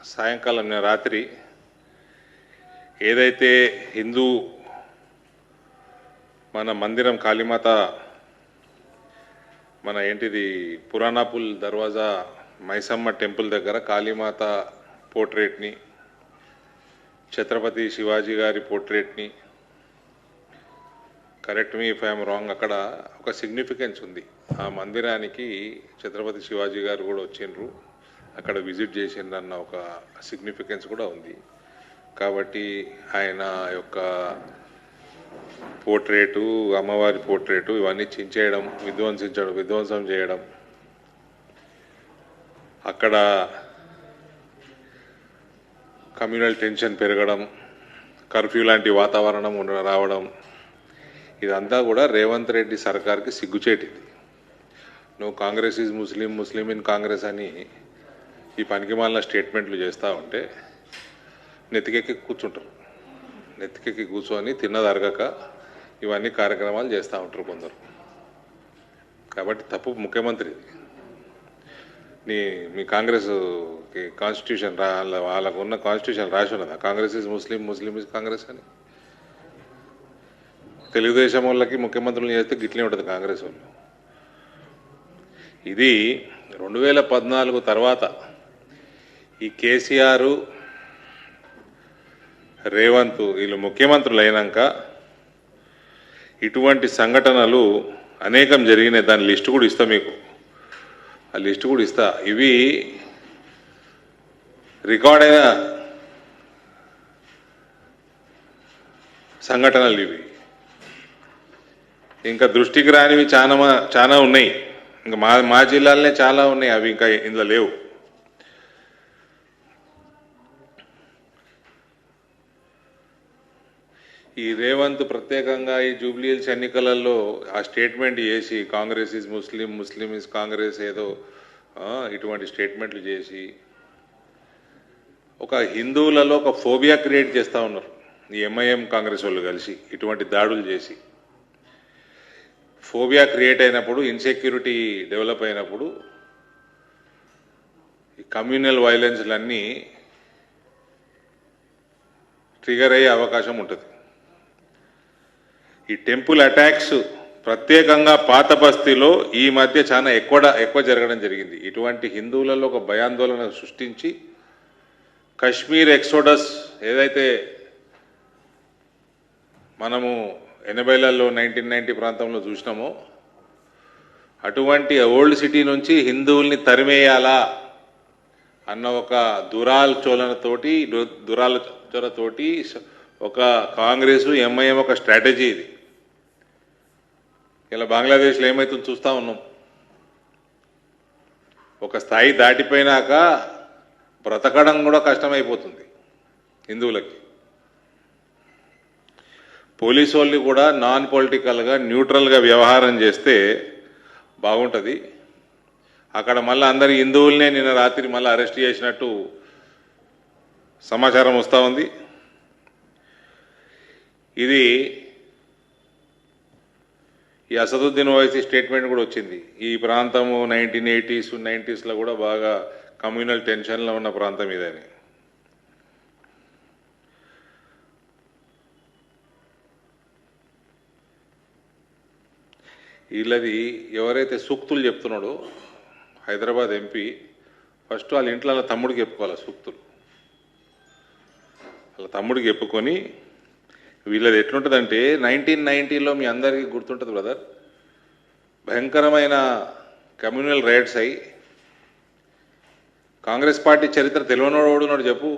సాయంకాలం రాత్రి ఏదైతే హిందూ మన మందిరం కాళీమాత మన ఏంటిది పురాణాపుల్ దర్వాజా మైసమ్మ టెంపుల్ దగ్గర కాళీమాత పోర్ట్రేట్ని ఛత్రపతి శివాజీ గారి పోర్ట్రేట్ని correct me if I'm wrong అక్కడ ఒక సిగ్నిఫికెన్స్ ఉంది. ఆ మందిరానికి ఛత్రపతి శివాజీ గారు కూడా వచ్చిండ్రు, అక్కడ విజిట్ చేసిండ్రు అన్న ఒక సిగ్నిఫికెన్స్ కూడా ఉంది. కాబట్టి ఆయన యొక్క పోర్ట్రేటు, అమ్మవారి పోర్ట్రేటు ఇవన్నీ చించేయడం, విధ్వంసం చేయడం, అక్కడ కమ్యూనల్ టెన్షన్ పెరగడం, కర్ఫ్యూ లాంటి వాతావరణం రావడం, ఇదంతా కూడా రేవంత్ రెడ్డి సర్కార్కి సిగ్గుచేటిది. నువ్వు Congress is Muslim, Muslim in Congress అని ఈ పనికిమాలిన స్టేట్మెంట్లు చేస్తూ ఉంటే నెత్తికెక్కి కూర్చుంటారు. నెత్తికెక్కి కూర్చొని తిన్నది అరగక ఇవన్నీ కార్యక్రమాలు చేస్తూ ఉంటారు కొందరు. కాబట్టి తప్పు ముఖ్యమంత్రిది. మీ కాంగ్రెస్ కాన్స్టిట్యూషన్ వాళ్ళకు ఉన్న కాన్స్టిట్యూషన్ రాసి ఉన్నదా Congress is Muslim, Muslim is Congress అని? తెలుగుదేశం వాళ్ళకి ముఖ్యమంత్రులు చేస్తే గిట్లే ఉంటుంది కాంగ్రెస్ వాళ్ళు. ఇది 2014 తర్వాత ఈ కేసీఆర్, రేవంత్ వీళ్ళు ముఖ్యమంత్రులు అయినాక ఇటువంటి సంఘటనలు అనేకం జరిగినాయి. దాని లిస్టు కూడా ఇస్తా మీకు, ఆ లిస్టు కూడా ఇస్తా. ఇవి రికార్డ్ అయిన సంఘటనలు. ఇవి ఇంకా దృష్టికి రానివి చాలా ఉన్నాయి. ఇంకా మా జిల్లాలనే చాలా ఉన్నాయి, అవి ఇంకా ఇందులో లేవు. ఈ రేవంత్ ప్రత్యేకంగా ఈ జూబ్లీహిల్స్ ఎన్నికలలో ఆ స్టేట్మెంట్ చేసి Congress is Muslim, Muslim is Congress ఏదో ఇటువంటి స్టేట్మెంట్లు చేసి ఒక హిందువులలో ఒక ఫోబియా క్రియేట్ చేస్తూ ఉన్నారు. ఈ ఎంఐఎం కాంగ్రెస్ వాళ్ళు కలిసి ఇటువంటి దాడులు చేసి ఫోబియా క్రియేట్ అయినప్పుడు, ఇన్సెక్యూరిటీ డెవలప్ అయినప్పుడు ఈ కమ్యూనల్ వైలెన్స్లన్నీ ట్రిగర్ అయ్యే అవకాశం ఉంటుంది. ఈ టెంపుల్ అటాక్స్ ప్రత్యేకంగా పాత బస్తీలో ఈ మధ్య చాలా ఎక్కువ జరగడం జరిగింది. ఇటువంటి హిందువులలో ఒక భయాందోళన సృష్టించి కశ్మీర్ ఎక్సోడస్ ఏదైతే మనము 80లలో 1990 ప్రాంతంలో చూసినామో అటువంటి ఓల్డ్ సిటీ నుంచి హిందువుల్ని తరిమేయాలా అన్న ఒక దురాలోచనతోటి ఒక కాంగ్రెస్ ఎంఐఎం ఒక స్ట్రాటజీ ఇది. ఇలా బంగ్లాదేశ్లో ఏమైతుందో చూస్తూ ఉన్నాం. ఒక స్థాయి దాటిపోయినాక బ్రతకడం కూడా కష్టమైపోతుంది హిందువులకి. పోలీసు వాళ్ళు కూడా నాన్ పొలిటికల్గా న్యూట్రల్గా వ్యవహారం చేస్తే బాగుంటుంది. అక్కడ మళ్ళీ అందరి హిందువులనే నిన్న రాత్రి మళ్ళీ అరెస్ట్ చేసినట్టు సమాచారం వస్తూ ఉంది. ఇది ఈ అసదుద్దీన్ ఓవైసీ స్టేట్మెంట్ కూడా వచ్చింది. ఈ ప్రాంతము 1980s 90sలో కూడా బాగా కమ్యూనల్ టెన్షన్లో ఉన్న ప్రాంతం ఇదని. వీళ్ళది ఎవరైతే సూక్తులు చెప్తున్నాడో హైదరాబాద్ ఎంపీ, ఫస్ట్ వాళ్ళ ఇంట్లో వాళ్ళ తమ్ముడికి చెప్పుకోవాలి సూక్తులు. వాళ్ళ తమ్ముడికి చెప్పుకొని వీళ్ళది ఎట్లుంటుందంటే 1990లో మీ అందరికీ గుర్తుంటుంది బ్రదర్, భయంకరమైన కమ్యూనల్ రైట్స్ అయ్యి కాంగ్రెస్ పార్టీ చరిత్ర తెలియనోడున్నాడు చెప్పు.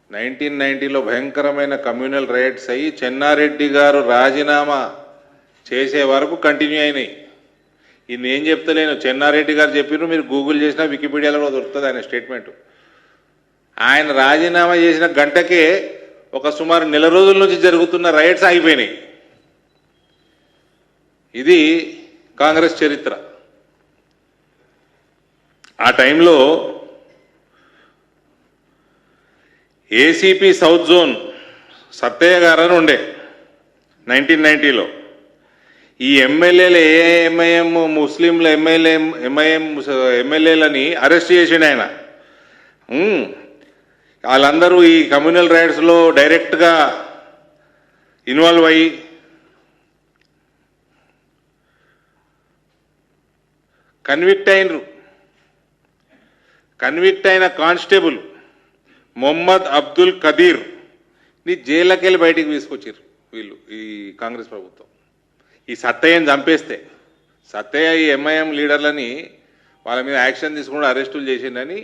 1990లో భయంకరమైన కమ్యూనల్ రైట్స్ అయ్యి చెన్నారెడ్డి గారు రాజీనామా చేసే వరకు కంటిన్యూ అయినాయి. ఇది నేను చెప్తలేను, చెన్నారెడ్డి గారు చెప్పిన, మీరు గూగుల్ చేసినా వికీపీడియాలో కూడా దొరుకుతుంది ఆయన స్టేట్మెంట్. ఆయన రాజీనామా చేసిన గంటకే ఒక సుమారు నెల రోజుల నుంచి జరుగుతున్న రైట్స్ ఆగిపోయినాయి. ఇది కాంగ్రెస్ చరిత్ర. ఆ టైంలో ఏసీపీ సౌత్ జోన్ సత్తయ్య గారు అని ఉండే 1990లో. ఈ ఎమ్మెల్యేలు ఎంఐఎం ముస్లింల ఎంఐఎం ఎమ్మెల్యేలని అరెస్ట్ చేసిండు ఆయన. వాళ్ళందరూ ఈ కమ్యూనల్ రైట్స్లో డైరెక్ట్గా ఇన్వాల్వ్ అయ్యి కన్విక్ట్ అయిన కానిస్టేబుల్ మొహమ్మద్ అబ్దుల్ కదీర్ ని జైలుకెళ్ళి బయటికి తీసుకొచ్చారు వీళ్ళు, ఈ కాంగ్రెస్ ప్రభుత్వం. ఈ సత్తయ్యని చంపేస్తే, సత్తయ్య ఈ ఎంఐఎం లీడర్లని వాళ్ళ మీద యాక్షన్ తీసుకుండా అరెస్టులు చేసిందని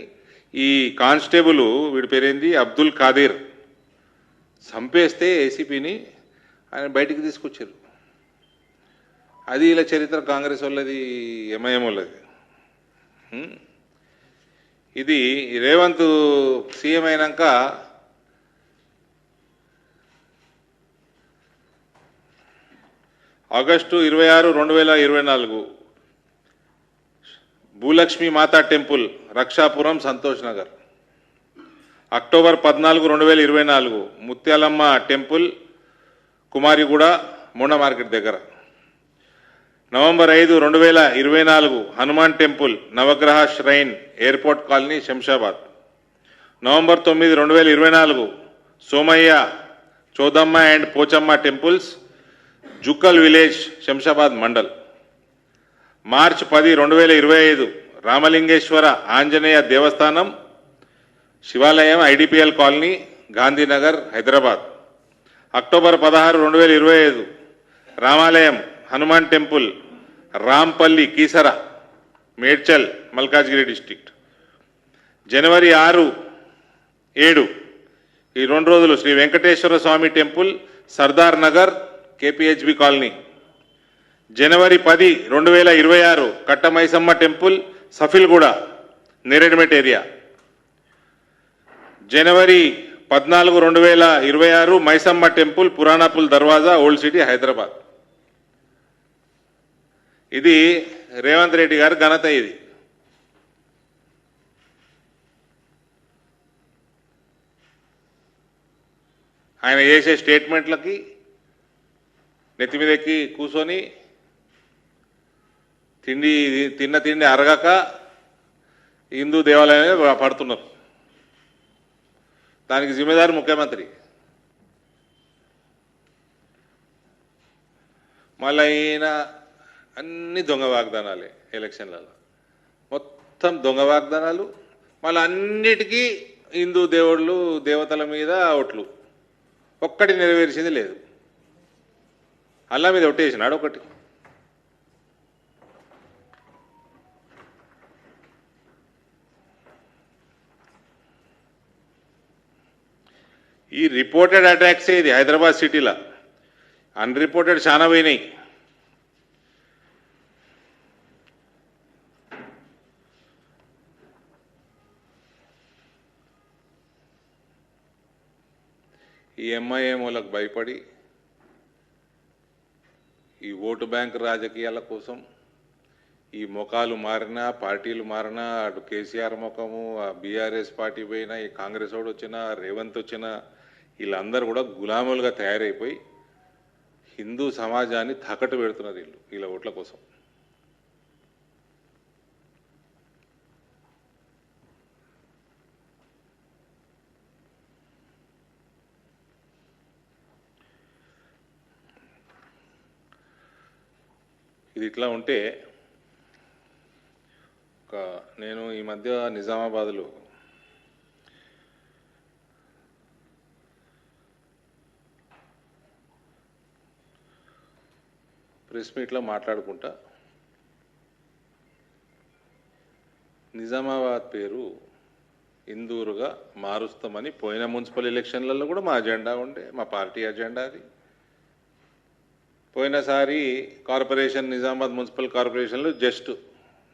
ఈ కానిస్టేబుల్, వీడి పేరేంది, అబ్దుల్ ఖాదీర్, చంపేస్తే ఏసీపీని ఆయన బయటికి తీసుకొచ్చారు. అది ఇలా చరిత్ర కాంగ్రెస్ వాళ్ళది, ఎంఐఎం వాళ్ళది. ఇది రేవంత్ సీఎం అయినాక August 26, 2024 Bhulakshmi Mata temple, Rakshapuram, Santosh Nagar. October 14, 2024 Muthyalamma temple, Kumariguda, Monda market దగ్గర. November 5, 2024 Hanuman temple, Navagraha shrine, airport colony, Shamshabad. November 9, 2024 Somayya, Chodamma and Pochamma temples, Jukkal village, Shamshabad mandal. March 10, 2025 Ramalingeshwara Anjaneya దేవస్థానం, శివాలయం, IDPL colony, Gandhinagar, Hyderabad. October 16, 2025 రామాలయం, హనుమాన్ టెంపుల్, రాంపల్లి, కీసర, మేడ్చల్, మల్కాజ్గిరి డిస్ట్రిక్ట్. జనవరి 6, 7 ఈ 2 రోజులు Sri Venkateswara Swamy temple, Sardar Nagar, KPHB colony. జనవరి 10, 2026 కట్టమైసమ్మ టెంపుల్, సఫిల్గూడ, నేరేడ్మెట్ ఏరియా. జనవరి 14, 2026 Maisamma temple, Puranapul Darwaza, old city, Hyderabad. ఇది రేవంత్ రెడ్డి గారి ఘనత. ఇది ఆయన చేసే స్టేట్మెంట్లకి నెత్తిమీదెక్కి కూర్చొని తిన్న తిండి అరగక హిందూ దేవాలయాన్ని పడుతున్నారు. దానికి జిమ్మేదారు ముఖ్యమంత్రి. మళ్ళీ ఈయన అన్ని దొంగ వాగ్దానాలే, ఎలక్షన్లలో మొత్తం దొంగ వాగ్దానాలు. మళ్ళీ అన్నిటికీ హిందూ దేవుళ్ళు, దేవతల మీద ఓట్లు. ఒక్కటి నెరవేర్చింది లేదు. అల్లా మీద ఒట్టేసినాడు ఒకటి. ఈ రిపోర్టెడ్ అటాక్స్ ఇది హైదరాబాద్ సిటీలో, అన్రిపోర్టెడ్ చాలా పోయినాయి. ఈ ఎంఐఎం వాళ్ళకు భయపడి ఈ ఓటు బ్యాంక్ రాజకీయాల కోసం ఈ ముఖాలు మారినా, పార్టీలు మారినా, అటు కేసీఆర్ ముఖము, ఆ బీఆర్ఎస్ పార్టీ పోయినా, ఈ కాంగ్రెస్ వాడు వచ్చినా, రేవంత్ వచ్చినా, వీళ్ళందరూ కూడా గులాములుగా తయారైపోయి హిందూ సమాజాన్ని తాకట్టు పెడుతున్నారు వీళ్ళ ఓట్ల కోసం. ఇది ఇట్లా ఉంటే నేను ఈ మధ్య నిజామాబాద్లో ప్రెస్ మీట్లో మాట్లాడుకుంటా నిజామాబాద్ పేరు ఇందూరుగా మారుస్తామని పోయిన మున్సిపల్ ఎలక్షన్లలో కూడా మా అజెండా ఉండే, మా పార్టీ అజెండా అది. పోయినసారి కార్పొరేషన్, నిజామాబాద్ మున్సిపల్ కార్పొరేషన్లో జస్ట్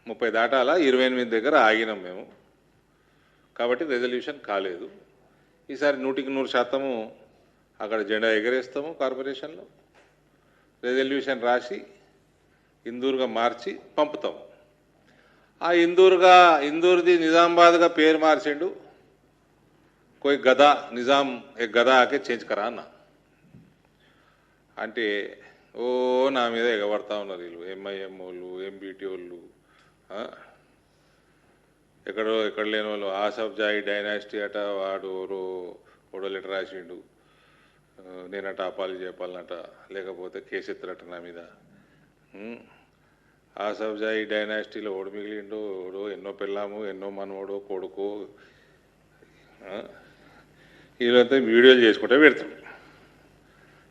30 దాటాల 28 దగ్గర ఆగినాం మేము. కాబట్టి రెజల్యూషన్ కాలేదు. ఈసారి 100% అక్కడ జెండా ఎగరేస్తాము. కార్పొరేషన్లో రెజల్యూషన్ రాసి ఇందూరుగా మార్చి పంపుతాము. ఆ ఇందూరుది నిజామాబాద్గా పేరు మార్చిండు. కోయి గదా, నిజాం ఏ గదా ఆకే చేంజ్ కరా అన్న అంటే ఓ నా మీద ఎగబడతా ఉన్నారు వీళ్ళు, ఎంఐఎం వాళ్ళు, ఎంబీటీ వాళ్ళు. ఎక్కడ లేని వాళ్ళు ఆసఫ్ జాయి డైనాసిటీ అట వాడు ఓడో లెటర్ రాసిండు, నేనట అపాలి చెప్పాలన్నట, లేకపోతే కేసెత్తరట నా మీద. ఆసఫ్ జాయి డైనాసిటీలో ఓడి మిగిలిండు, ఓడో ఎన్నో పెళ్ళాము, ఎన్నో మనవడో కొడుకు, వీళ్ళంతా వీడియోలు చేసుకుంటే పెడతాడు.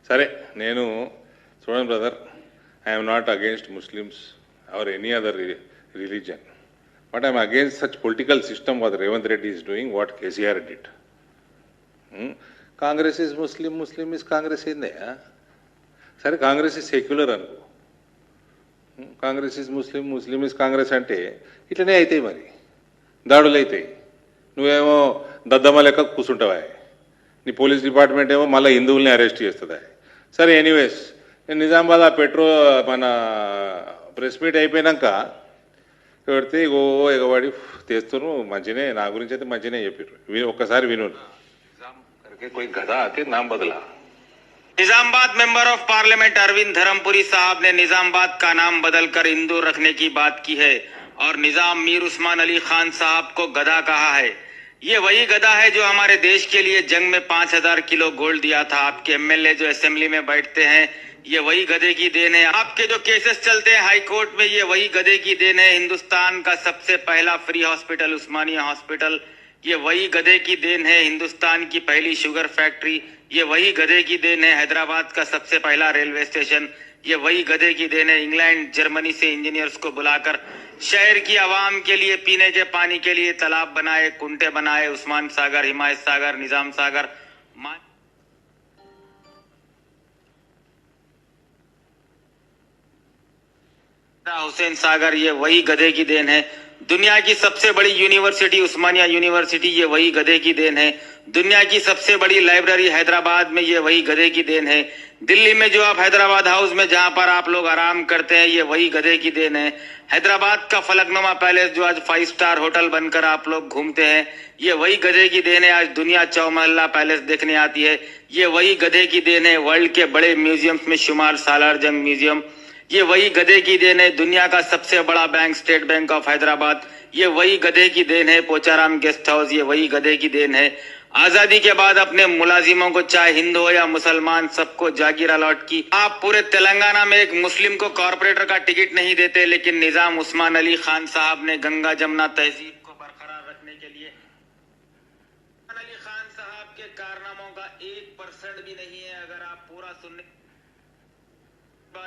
సరే, నేను చూడండి brother, I'm not against Muslims or any other religion, but I'm against such political system what Revanth Reddy is doing, what KCR did. Congress is Muslim, Muslim is Congress ఏందే? సరే, కాంగ్రెస్ ఈజ్ సెక్యులర్ అనుకో, Congress is Muslim, Muslim is Congress అంటే ఇట్లనే అవుతాయి, మరి దాడులు అవుతాయి. నువ్వేమో దద్దమ్మ లెక్క కూర్చుంటావా, నీ పోలీస్ డిపార్ట్మెంట్ ఏమో మళ్ళీ హిందువుల్ని అరెస్ట్ చేస్తుందా. సరే, ఎనీవేస్, నేను నిజామాబాద్ ఆ మన ప్రెస్ మీట్ అయిపోయినాక పెడితే ఎగవాడి తెస్తున్నారు. మంచినే, నా గురించి అయితే మంచినే చెప్పారు. ఒక్కసారి విను. कोई गधा आके नाम बदला। Nizamabad member of parliament Arvind Dharmapuri साहब ने निजामाबाद का नाम बदलकर इंदौर रखने की बात की है और निजाम मीर उस्मान अली खान साहब को गधा कहा है। ये वही गधा है जो हमारे देश के लिए जंग में 5000 किलो गोल्ड दिया था। आपके एमएलए जो असेंबली में बैठते हैं, ये वही गधे की देन है। आपके जो केसेस चलते हैं हाई कोर्ट में, ये वही गधे की देन है। हिंदुस्तान का सबसे पहला फ्री हॉस्पिटल उस्मानिया हॉस्पिटल, ये वही गधे की देन है। हिंदुस्तान की पहली शुगर फैक्ट्री, ये वही गधे की देन है। हैदराबाद का सबसे पहला रेलवे स्टेशन, ये वही गधे की देन है। इंग्लैंड जर्मनी से इंजीनियर्स को बुलाकर शहर की आवाम के लिए पीने के पानी के लिए तालाब बनाए, कुंटे बनाए, उस्मान सागर, हिमायत सागर, निजाम सागर, हुसैन सागर, ये वही गधे की देन है। दुनिया की सबसे बड़ी यूनिवर्सिटी उस्मानिया यूनिवर्सिटी, ये वही गधे की देन है। दुनिया की सबसे बड़ी लाइब्रेरी हैदराबाद में, ये वही गधे की देन है। दिल्ली में जो आप हैदराबाद हाउस में जहां पर आप लोग आराम करते हैं, ये वही गधे की देन है। हैदराबाद का फलकनुमा पैलेस जो आज 5 स्टार होटल बनकर आप लोग घूमते हैं, ये वही गधे की देन है। आज दुनिया चौमहल्ला पैलेस देखने आती है, ये वही गधे की देन है। वर्ल्ड के बड़े म्यूजियम्स में शुमार सालार जंग म्यूजियम, ये वही गधे की देन है। दुनिया का सबसे बड़ा bank state bank of Hyderabad, ये वही गधे की देन है। पोचाराम गेस्ट हाउस, ये वही गधे की देन है। आजादी के बाद अपने मुलाजिमों को, चाहे हिंदू हो या मुसलमान, सबको जागीर अलॉट की। आप पूरे तेलंगाना में एक मुस्लिम को कॉर्पोरेटर का टिकट नहीं देते, लेकिन निजाम उस्मान अली खान साहब ने गंगा जमुना तहजीब को बरकरार रखने के लिए, उस्मान अली खान साहब के कारनामों का 1% भी नहीं है। अगर आप पूरा सुनने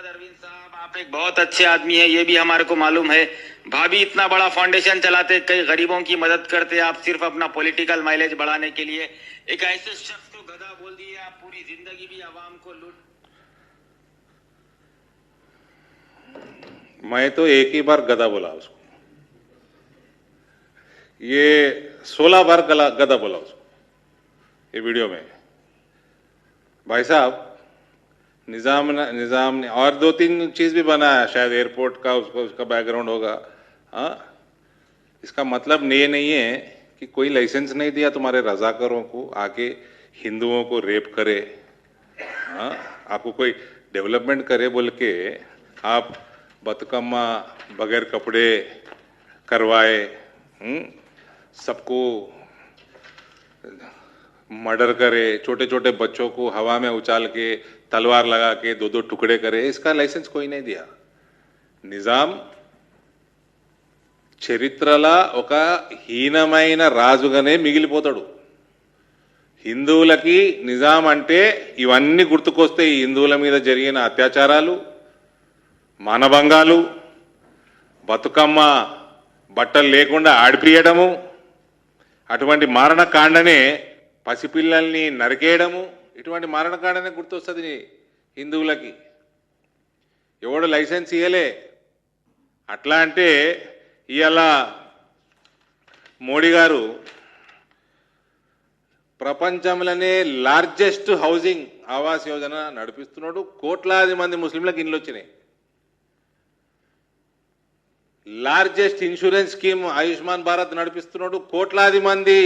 अरविंद साहब, आप एक बहुत अच्छे आदमी हैं, ये भी हमारे को मालूम है। भाभी इतना बड़ा फाउंडेशन चलाते, कई गरीबों की मदद करते, आप सिर्फ अपना पॉलिटिकल माइलेज बढ़ाने के लिए एक ऐसे शख्स को गधा बोल दिए। आप पूरी जिंदगी भी आवाम को लूट। मैं तो एक ही बार गधा बोला उसको, ये 16 बार गधा बोला उसको ये वीडियो में। भाई साहब, निजाम ने और 2-3 चीज भी बनाया, शायद एयरपोर्ट का उसका बैकग्राउंड होगा। हाँ, इसका मतलब ये नहीं है कि कोई लाइसेंस नहीं दिया तुम्हारे रजाकारों को आके हिंदुओं को रेप करे। हाँ, आपको कोई डेवलपमेंट करे बोल के आप बतकम्मा बगैर कपड़े करवाए, सबको मर्डर करे, छोटे छोटे बच्चों को हवा में उछाल के तलवार लगा के 2-2 टुकड़े करे, इसका लाइसेंस कोई नहीं दिया। నిజాం చరిత్రలో ఒక హీనమైన రాజుగానే మిగిలిపోతాడు. హిందువులకి నిజాం అంటే ఇవన్నీ గుర్తుకొస్తాయి. హిందువుల మీద జరిగిన అత్యాచారాలు, మానభంగాలు, బతుకమ్మ బట్టలు లేకుండా ఆడిపియడము, అటువంటి మారణకాండనే పసిపిల్లల్ని నరికేయడము, ఇటువంటి మారణకాండనే గుర్తొస్తుంది హిందువులకి. ఎవడు లైసెన్స్ ఇయ్యలే. అట్లా అంటే ఇవాళ మోడీ గారు ప్రపంచంలోనే లార్జెస్ట్ హౌసింగ్ ఆవాస్ యోజన నడిపిస్తున్నాడు. కోట్లాది మంది ముస్లింలకు ఇండ్లు వచ్చినాయి. Largest insurance scheme Ayushman Bharat నడిపిస్తున్నాడు. కోట్లాది మంది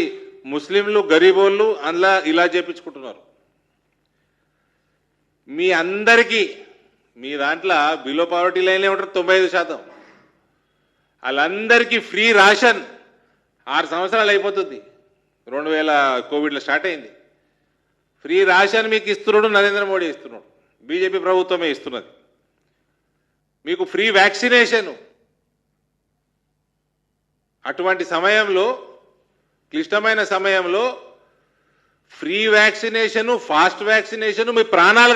ముస్లింలు గరీబోళ్ళు అందులో ఇలా చేపించుకుంటున్నారు. మీ అందరికీ మీ దాంట్లో బిలో పావర్టీ లైన్లే ఉంటారు 95%. వాళ్ళందరికీ ఫ్రీ రేషన్ 6 సంవత్సరాలు అయిపోతుంది. 2000 కోవిడ్లో స్టార్ట్ అయింది. ఫ్రీ రేషన్ మీకు ఇస్తున్నాడు నరేంద్ర మోడీ ఇస్తున్నాడు, బీజేపీ ప్రభుత్వమే ఇస్తున్నది. మీకు ఫ్రీ వ్యాక్సినేషన్. అటువంటి సమయంలో, క్లిష్టమైన సమయంలో ఫ్రీ వ్యాక్సినేషన్, ఫాస్ట్ వ్యాక్సినేషన్, మీ ప్రాణాలు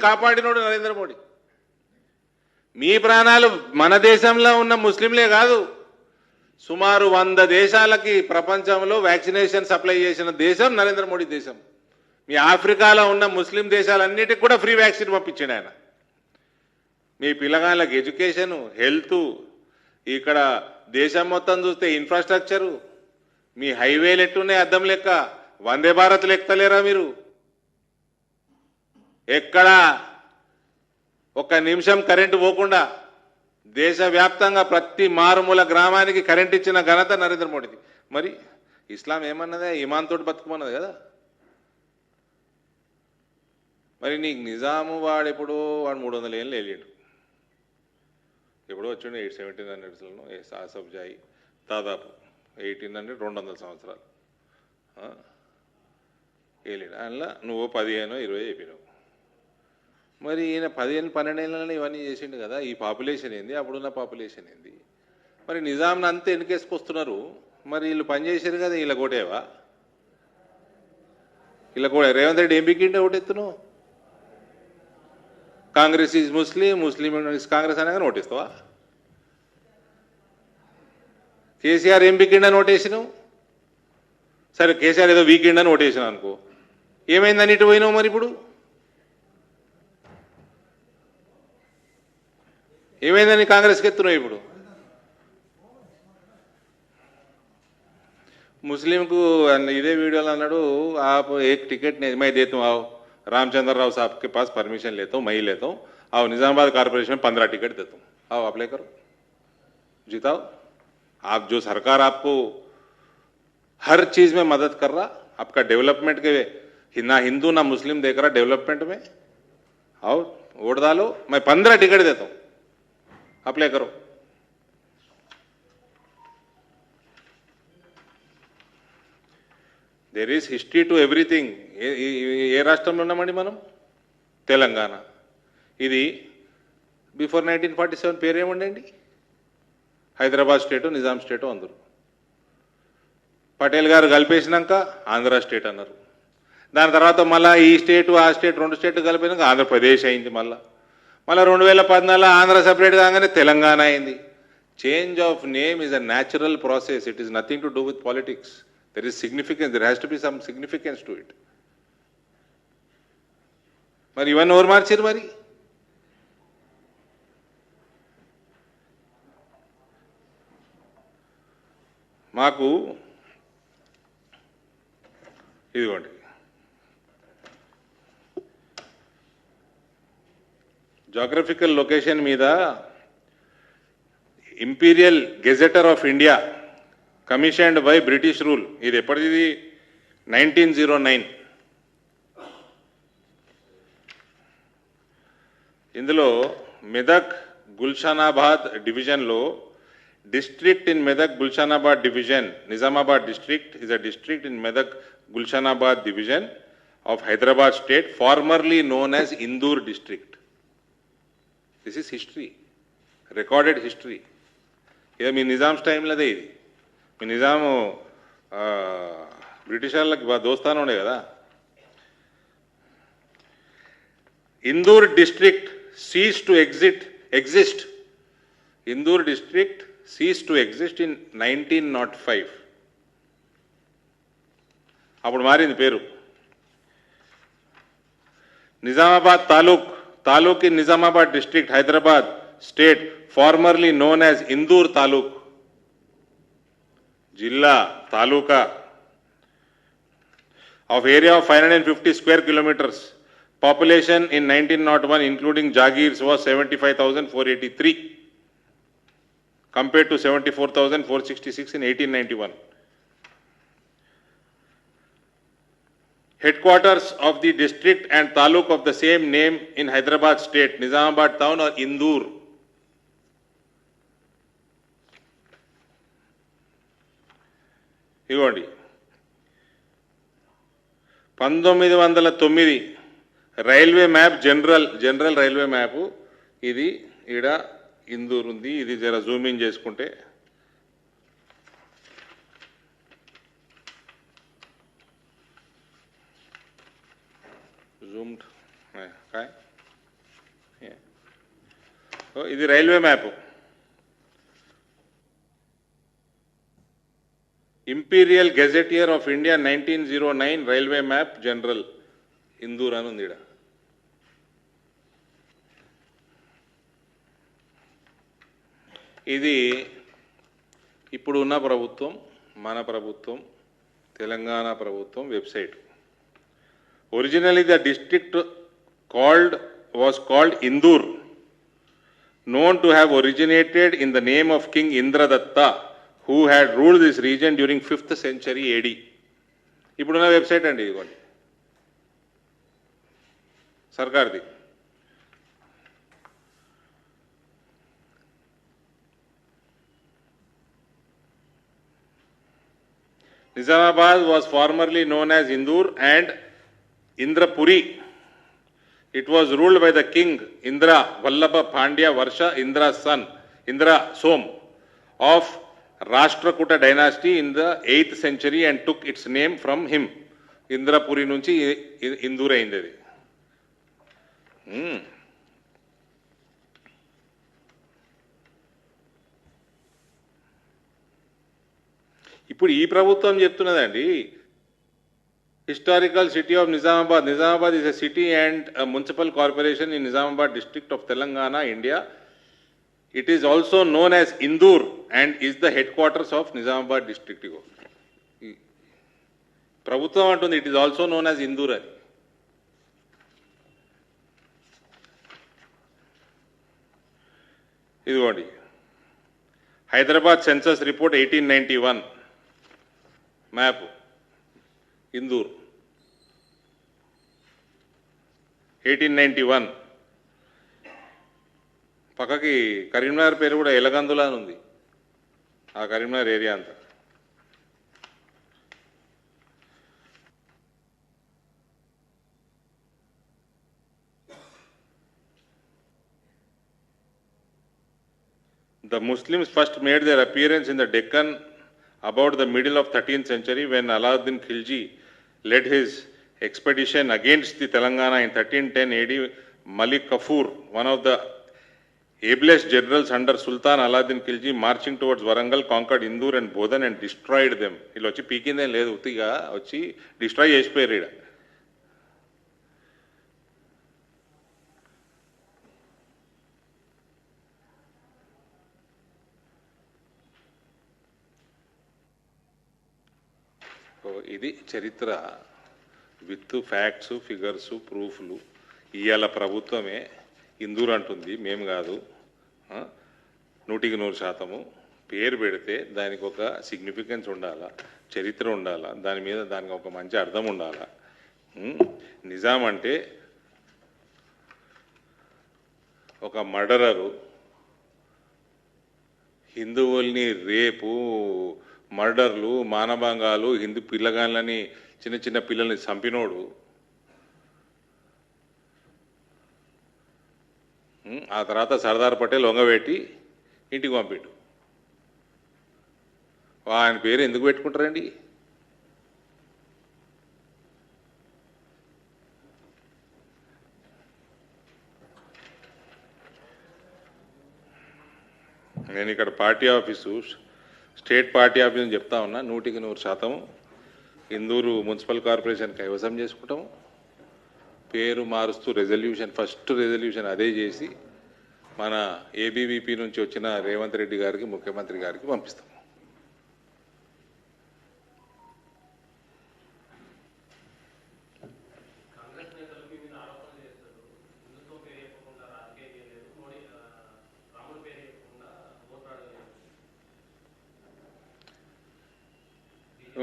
కాపాడినోడు నరేంద్ర మోడీ. మీ ప్రాణాలు మన దేశంలో ఉన్న ముస్లింలే కాదు, సుమారు 100 దేశాలకి ప్రపంచంలో వ్యాక్సినేషన్ సప్లై చేసిన దేశం నరేంద్ర మోడీ దేశం. మీ ఆఫ్రికాలో ఉన్న ముస్లిం దేశాలన్నిటికీ కూడా ఫ్రీ వ్యాక్సిన్ పంపించాడు ఆయన. మీ పిల్లగాళ్ళకి ఎడ్యుకేషను, హెల్త్, ఇక్కడ దేశం మొత్తం చూస్తే ఇన్ఫ్రాస్ట్రక్చరు, మీ హైవేలు ఎట్టున్నాయి అద్దం లెక్క, వందే భారత్ లెక్కలేరా మీరు? ఎక్కడ ఒక్క నిమిషం కరెంటు పోకుండా దేశవ్యాప్తంగా ప్రతి మారుమూల గ్రామానికి కరెంట్ ఇచ్చిన ఘనత నరేంద్ర మోడీది. మరి ఇస్లాం ఏమన్నదే? ఇమాన్ తోటి బతుకుమన్నది కదా. మరి నీకు నిజాము వాడు వాడు 300 ఏళ్ళు వెళ్ళాడు. ఎప్పుడో వచ్చిండు 1700స్లో సాసఫ్ జాయి, దాదాపు 1800 200 సంవత్సరాలు వెళ్ళాడు. అందులో నువ్వు 15-20 అయిపోయినావు. మరి ఈయన 10-12 ఏళ్ళలో ఇవన్నీ చేసిండు కదా. ఈ పాపులేషన్ ఏంది, అప్పుడున్న పాపులేషన్ ఏంది? మరి నిజాంని అంతా వెనకేసుకొస్తున్నారు. మరి వీళ్ళు పనిచేసారు కదా, వీళ్ళ కోటేవా? వీళ్ళ కూడా రేవంత్ రెడ్డి ఏం బిక్కింటే ఓటెత్తును? కాంగ్రెస్ ఈజ్ ముస్లిం, ముస్లిం కాంగ్రెస్ అనగా నోటిస్తావా? కేసీఆర్ ఏం బిక్కిండని నోటేసినావు. సరే కేసీఆర్ ఏదో వీకెండ్ అని ఓటేసినావు అనుకో, ఏమైందని ఇటు పోయినావు? మరి ఇప్పుడు ఏమైందని కాంగ్రెస్కి ఎత్తున్నావు? ఇప్పుడు ముస్లింకు ఇదే వీడియోలో అన్నాడు, आप एक टिकट नहीं मैं देता हूँ, आओ रामचंद्र राव साहब के पास परमिशन लेता हूँ, मैं ही लेता हूँ, आओ निजामाबाद कॉर्पोरेशन में 15 टिकट देता हूँ, आओ अप्लाई करो, जिताओ। आप जो सरकार आपको हर चीज में मदद कर रहा, आपका डेवलपमेंट के ना हिंदू ना मुस्लिम देख रहा डेवलपमेंट में, आओ वोट डालो, मैं 15 टिकट देता हूँ, अप्लाई करो। देर ఈజ్ హిస్టరీ టు ఎవ్రీథింగ్. ఏ రాష్ట్రంలో ఉన్నామండి మనం? తెలంగాణ. ఇది బిఫోర్ 1947 పేరేముండండి? హైదరాబాద్ స్టేటు, నిజాం స్టేటు అందరు. పటేల్ గారు కలిపేసినాక ఆంధ్ర స్టేట్ అన్నారు. దాని తర్వాత మళ్ళీ ఈ స్టేటు ఆ స్టేట్ 2 స్టేట్లు కలిపినాక ఆంధ్రప్రదేశ్ అయింది. మళ్ళీ 2014 ఆంధ్ర సపరేట్ కాగానే తెలంగాణ అయింది. Change of name is a natural process. It is nothing to do with politics. There is significance. There has to be some significance to it. మరి ఇవన్నీ ఎవరు మార్చారు? మరి మాకు ఇదిగోండి, జాగ్రఫికల్ లొకేషన్ మీద imperial gazetteer of India commissioned by British rule. ఇది ఎప్పటిది? 1909. ఇందులో మెదక్ గుల్షానాబాద్ డివిజన్లో district in Medak Gulshanabad division, Nizamabad district is a district in Medak Gulshanabad division of Hyderabad state, formerly known as Indur district. This is history, recorded history. ఇది మీ నిజామ్స్ టైంలోదే. ఇది మీ Nizam British వాళ్ళకి బాగా దోస్తానే ఉండే కదా. Indur district ceased to exist. Indur district ceased to exist in 1905. అప్పుడు మారింది పేరు. Nizamabad taluk in Nizamabad district, Hyderabad state, formerly known as Indur taluk. జిల్లా తాలూకా of area of 550 square kilometers. Population in 1901 including Jagirs was 75,483 compared to 74,466 in 1891. Headquarters of the district and taluk of the same name in Hyderabad state, Nizamabad town or Indur. ఇవ్వండి 1909 railway map general railway map ఇది. ఈడ ఇందూరు ఉంది. ఇది జర Zoom in చేసుకుంటే zoomed काय ఇది railway map. Imperial gazetteer of India 1909 railway map general Indur అని ఉంది. ఇది ఇప్పుడు ఉన్న ప్రభుత్వం, మన ప్రభుత్వం, తెలంగాణ ప్రభుత్వం website. Originally the district was called Indur, known to have originated in the name of King Indradatta, who had ruled this region during 5th century AD. ఇప్పుడున్న వెబ్సైట్ అండి ఇదిగోండి సర్కార్ది. Nizamabad was formerly known as Indur and Indrapuri. It was ruled by the king Indra Vallabha Pandya Varsha Indra's son Indra Som of Rashtrakuta dynasty in the 8th century and took its name from him. Indrapuri nunchi Indur ayindi. ఇప్పుడు ఈ ప్రభుత్వం చెప్తున్నదండి historical city of Nizamabad. Nizamabad is a city and a municipal corporation in Nizamabad district of Telangana, India. It is also known as Indur and is the headquarters of Nizamabad district. ప్రభుత్వం అంటుంది it is also known as Indur అని. ఇదిగోండి Hyderabad census report 1891 map Indur 1891. పక్కకి కరీంనగర్ పేరు కూడా ఎలగందులా అని ఉంది. ఆ కరీంనగర్ ఏరియా అంతా. The Muslims first made their appearance in the Deccan about the middle of 13th century when Alauddin Khilji led his expedition against the Telangana in 1310 AD. Malik Kafur, one of the ablest generals under Sultan Alauddin Khilji, marching towards Warangal, conquered Indur and Bodhan and destroyed them. Illu vachi peekinde ledhu, uttiga vachi destroy chesipoyaru ida. ఇది చరిత్ర with facts, figures, ప్రూఫ్లు. ఇవాళ ప్రభుత్వమే ఇందూర్ అంటుంది, మేము కాదు. 100% పేరు పెడితే దానికి ఒక సిగ్నిఫికెన్స్ ఉండాలా, చరిత్ర ఉండాలా, దానికి ఒక మంచి అర్థం ఉండాలా. నిజాం అంటే ఒక మర్డరరు, హిందువుల్ని రేపు, మర్డర్లు, మానభంగాలు, హిందూ పిల్లగాళ్ళని, చిన్న చిన్న పిల్లల్ని చంపినోడు. ఆ తర్వాత సర్దార్ పటేల్ వంగబెట్టి ఇంటికి పంపిండు. ఆయన పేరు ఎందుకు పెట్టుకుంటారండి? నేను ఇక్కడ party office, state party office అని చెప్తా ఉన్నా. 100% ఇందూరు మున్సిపల్ కార్పొరేషన్ కైవసం చేసుకుంటాము. పేరు మారుస్తూ ఫస్ట్ రెజల్యూషన్ అదే చేసి మన ఏబీవీపీ నుంచి వచ్చిన రేవంత్ రెడ్డి గారికి, ముఖ్యమంత్రి గారికి పంపిస్తాం.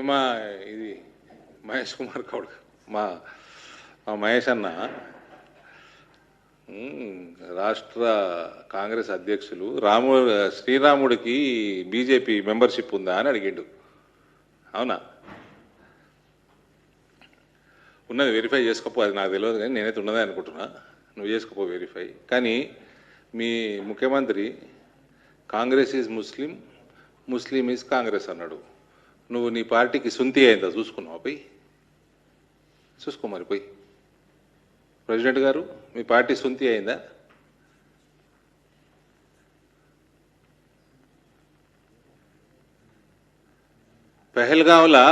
మా ఇది మహేష్ కుమార్ గౌడ్, మా మహేష్ అన్న రాష్ట్ర కాంగ్రెస్ అధ్యక్షులు శ్రీరాముడికి బీజేపీ మెంబర్షిప్ ఉందా అని అడిగిండు. అవునా? ఉన్నది వెరిఫై చేసుకోపో, అది నాకు తెలియదు కానీ నేనైతే ఉన్నదే అనుకుంటున్నా. నువ్వు చేసుకోపో వెరిఫై. కానీ మీ ముఖ్యమంత్రి Congress is Muslim, Muslim is Congress అన్నాడు. నువ్వు నీ పార్టీకి సుంతి అయిందా చూసుకున్నావు? పోయి చూసుకో మరి. పోయి ప్రెసిడెంట్ గారు, మీ పార్టీ సుంతి అయిందా? పెహల్గాంలా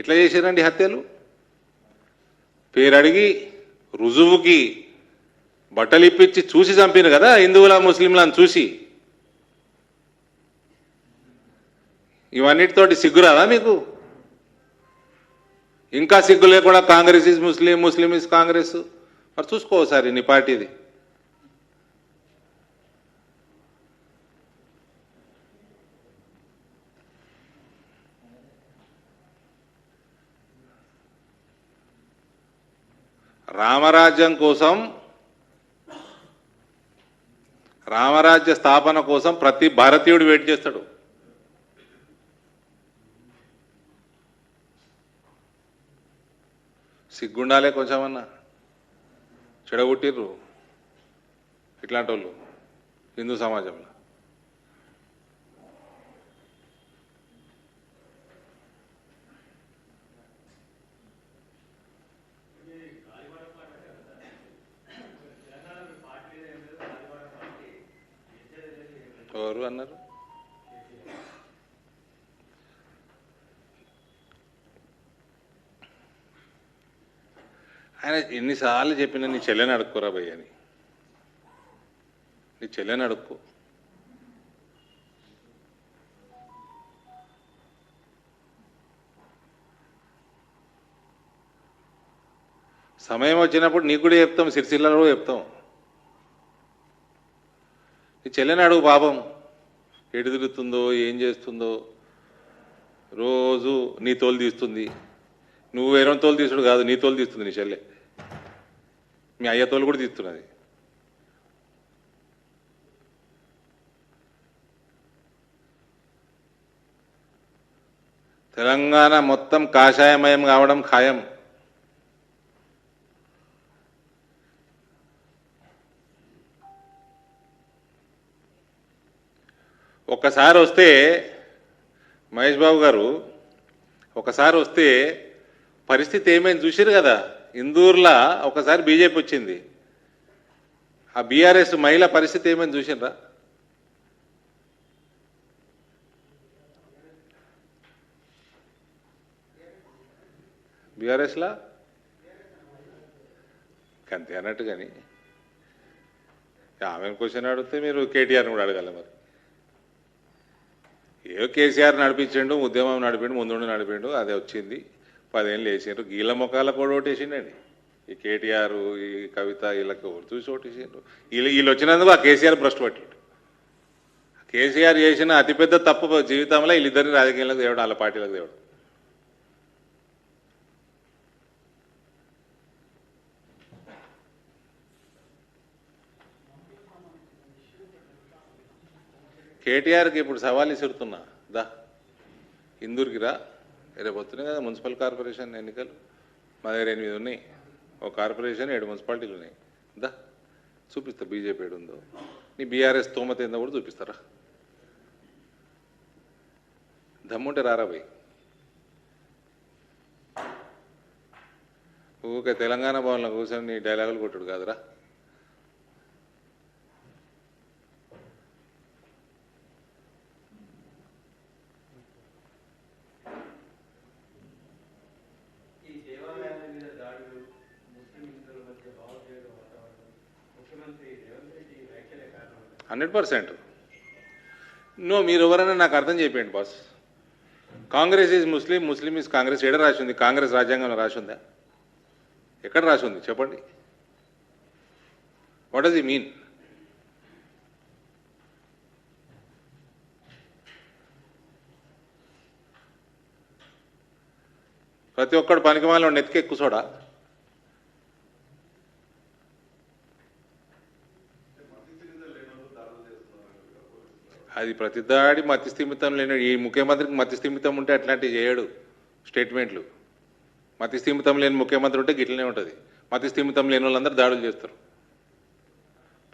ఎట్లా చేశారండి హత్యలు? పేరు అడిగి రుజువుకి బట్టలు ఇప్పించి చూసి చంపిన కదా హిందువుల ముస్లింలను చూసి. ఇవన్నిటితోటి సిగ్గురాదా మీకు? ఇంకా సిగ్గు లేకుండా Congress is Muslim, Muslim is Congress. మరి చూసుకో ఒకసారి నీ పార్టీది. రామరాజ్యం కోసం, రామరాజ్య స్థాపన కోసం ప్రతి భారతీయుడు వెయిట్ చేస్తాడు. సిగ్గుండాలే కొంచెమన్నా. చెడగొట్టిర్రు ఇట్లాంటి వాళ్ళు హిందూ సమాజంలో. ఎవరు అన్నారు? ఆయన ఎన్నిసార్లు చెప్పినా నీ చెల్లెని అడుక్కోరా భయ్య అని. నీ చెల్లెని అడుక్కో. సమయం వచ్చినప్పుడు నీకు కూడా చెప్తాం, సిరిసిల్లలో కూడా చెప్తాం. నీ చెల్లెని అడుగు పాపం, ఎటు తిరుగుతుందో ఏం చేస్తుందో. రోజు నీ తోలు తీస్తుంది. నువ్వు వేరే తోలు తీసుడు కాదు, నీ తోలు తీస్తుంది నీ చెల్లె. మీ అయ్య తోలు కూడా తీస్తున్నది. తెలంగాణ మొత్తం కాషాయమయం కావడం ఖాయం. ఒక్కసారి వస్తే మహేష్ బాబు గారు, ఒకసారి వస్తే పరిస్థితి ఏమైంది చూసిరు కదా. ఇందూర్లో ఒకసారి బీజేపీ వచ్చింది, ఆ బీఆర్ఎస్ మహిళ పరిస్థితి ఏమైంది చూసినరా? బీఆర్ఎస్లా అంతే అన్నట్టు. కానీ ఆమెను క్వశ్చన్ అడిగితే మీరు కేటీఆర్ని కూడా అడగాలి. మరి ఏదో కేసీఆర్ నడిపించిండు, ఉద్యమం నడిపిండు, ముందుండి నడిపిండు, అదే వచ్చింది. 10 ఏళ్ళు వేసిండ్రు. గీళ్ళ మొక్కల కూడా ఓటేసిండండి. ఈ కేటీఆర్, ఈ కవిత, వీళ్ళకి చూసి ఓటేసిండ్రు. వీళ్ళు వచ్చినందుకు ఆ కేసీఆర్ భ్రష్టు పట్టిండు. కేసీఆర్ చేసిన అతిపెద్ద తప్పు జీవితంలో వీళ్ళిద్దరిని రాజకీయాలకు తేవడం, వాళ్ళ పార్టీలకు తేవడం. కేటీఆర్కి ఇప్పుడు సవాల్ ఇసురుతున్నా, దా ఇందూరుకి రా. రేపు వస్తున్నాయి కదా మున్సిపల్ కార్పొరేషన్ ఎన్నికలు. మా దగ్గర 8 ఉన్నాయి. ఒక కార్పొరేషన్ 7 మున్సిపాలిటీలు ఉన్నాయి. దా చూపిస్తా బీజేపీ ఏడు ఉందో. నీ బీఆర్ఎస్ తోమత ఏందో కూడా చూపిస్తారా? దమ్ముంటే రారా పోయి. ఊరికే తెలంగాణ భవన్లో కూర్చొని నీ డైలాగులు కొట్టుడు కాదురా. ఈ దేవాలయాల మీద దాడులు, ముస్లిం హిందువుల మధ్య భావోద్వేగ వాతావరణం ముఖ్యమంత్రి రేవంత్ రెడ్డి వ్యాఖ్యలే కారణం. 100%. మీరు ఎవరైనా నాకు అర్థం చేయండి boss. Congress is Muslim, Muslim is Congress ఎక్కడ రాసి ఉంది? కాంగ్రెస్ రాజ్యాంగంలో రాసి ఉందా? ఎక్కడ రాసి ఉంది చెప్పండి? What does he mean? ప్రతి ఒక్కడు పనికిమాలిన నెత్తికి కూర్చోడా? అది ప్రతిదాడి మతి స్థిమితం లేని ఈ ముఖ్యమంత్రికి మతి స్థిమితం ఉంటే అట్లాంటివి చేయడు స్టేట్మెంట్లు. మతి స్థిమితం లేని ముఖ్యమంత్రి ఉంటే గిట్లనే ఉంటుంది. మతి స్థిమితం లేని వాళ్ళందరూ దాడులు చేస్తారు.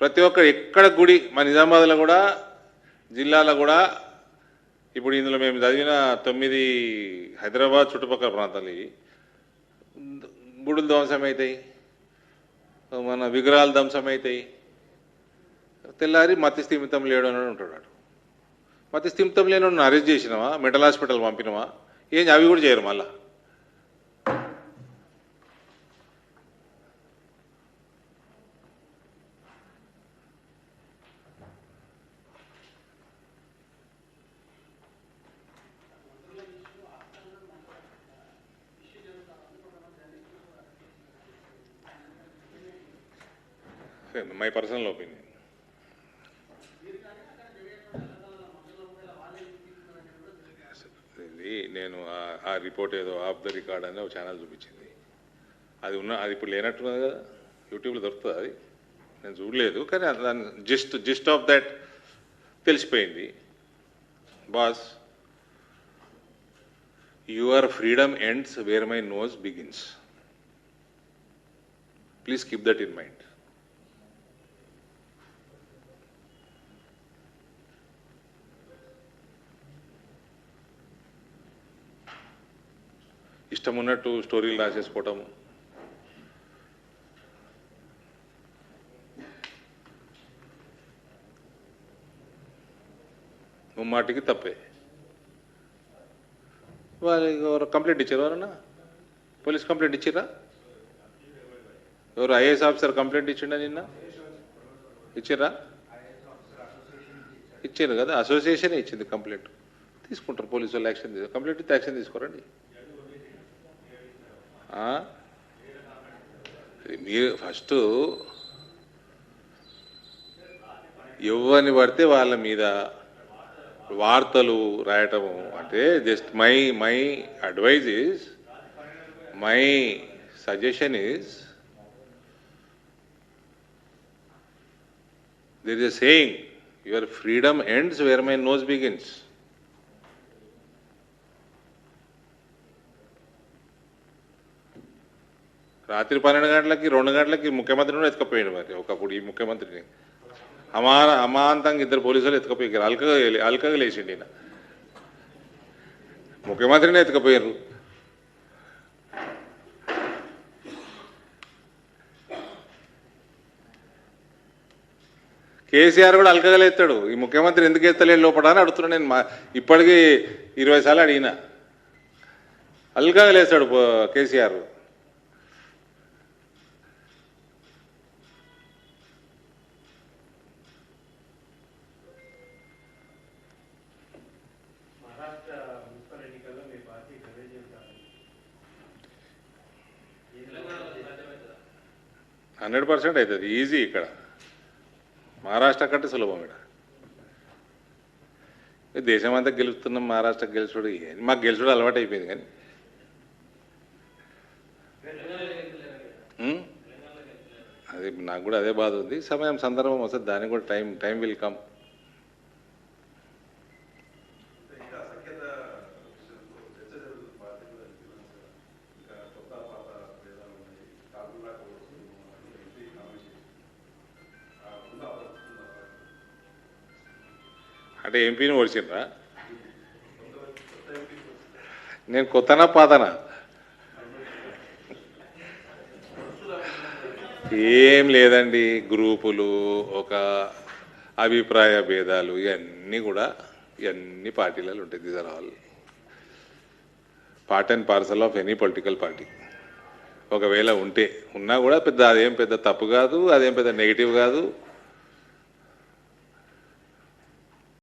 ప్రతి ఒక్క ఎక్కడ గుడి మా నిజామాబాద్లో కూడా జిల్లాలో కూడా ఇప్పుడు ఇందులో మేము చదివిన 9 హైదరాబాద్ చుట్టుపక్కల ప్రాంతాలు ఇవి గుడులు ధ్వంసమవుతాయి, మన విగ్రహాలు ధ్వంసమవుతాయి. తెల్లారి మతి స్థిమితం లేడు అని ఉంటాడు. మతి స్థిమితం లేని అరెస్ట్ చేసినావా, మెంటల్ హాస్పిటల్ పంపినావా, ఏం అవి కూడా చేయరు మళ్ళా. My personal opinion. నేను ఆ రిపోర్ట్ ఏదో ఆఫ్ ద రికార్డ్ అని ఒక ఛానల్ చూపించింది. అది ఇప్పుడు లేనట్టున్నది కదా, యూట్యూబ్లో దొరుకుతుంది. అది నేను చూడలేదు, కానీ దాని జిస్ట్ ఆఫ్ దట్ తెలిసిపోయింది. Boss, your freedom ends where my nose begins. Please keep that in mind. ఇష్టం ఉన్నట్టు స్టోరీలు రాసేసుకోవటం, ముమ్మాటికి తప్పే. వాళ్ళు కంప్లైంట్ ఇచ్చారు, ఎవరన్నా పోలీస్ కంప్లైంట్ ఇచ్చిరా? ఎవరు ఐఏఎస్ ఆఫీసర్ కంప్లైంట్ ఇచ్చిండ నిన్న? ఇచ్చిరా? ఇచ్చారు కదా, అసోసియేషన్ ఇచ్చింది కంప్లైంట్. తీసుకుంటారు పోలీసు వాళ్ళు యాక్షన్. కంప్లైంట్ ఇస్తే యాక్షన్ తీసుకోరండి. మీరు ఫస్ట్ ఎవరిని పడితే వాళ్ళ మీద వార్తలు రాయటము అంటే just my advice is, my suggestion is, there is a saying, your freedom ends where my nose begins. రాత్రి 12 గంటలకి 2 గంటలకి ముఖ్యమంత్రిని ఎత్తుకపోయాడు. మరి ఒకప్పుడు ఈ ముఖ్యమంత్రిని అమాంతంగా 2 పోలీసులు ఎత్తుకపోయారు. అల్కగా లేచిండి ఈయన. ముఖ్యమంత్రిని ఎత్తుకపోయారు. కేసీఆర్ కూడా అల్కగా లేస్తాడు. ఈ ముఖ్యమంత్రి ఎందుకు ఎత్తలేడు లోపల అని అడుగుతున్నా నేను. ఇప్పటికీ 20 సార్లు అడిగిన. అల్కగా లేస్తాడు కేసీఆర్. మహారాష్ట్ర మున్సిపల్ ఎన్నికల్లో మీ పార్టీ ఘన విజయం సాధించింది. 100% అవుతుంది. ఈజీ. ఇక్కడ మహారాష్ట్ర కంటే సులభం. ఇక్కడ దేశం అంతా గెలుస్తున్నాం, మహారాష్ట్ర గెలుచుడు మాకు గెలుచుడు అలవాటు అయిపోయింది. కానీ అది నాకు కూడా అదే బాధ ఉంది. సమయం సందర్భం వస్తుంది, దానికి కూడా టైం విల్ కమ్. అంటే ఎంపీని ఓడిచిండ్రా? నేను కొత్తనా పాతనా? ఏం లేదండి. గ్రూపులు, ఒక అభిప్రాయ భేదాలు, ఇవన్నీ పార్టీలలో ఉంటాయి. These are all part and parcel of any political party. ఒకవేళ ఉన్నా కూడా అదేం పెద్ద తప్పు కాదు, అదేం పెద్ద నెగిటివ్ కాదు.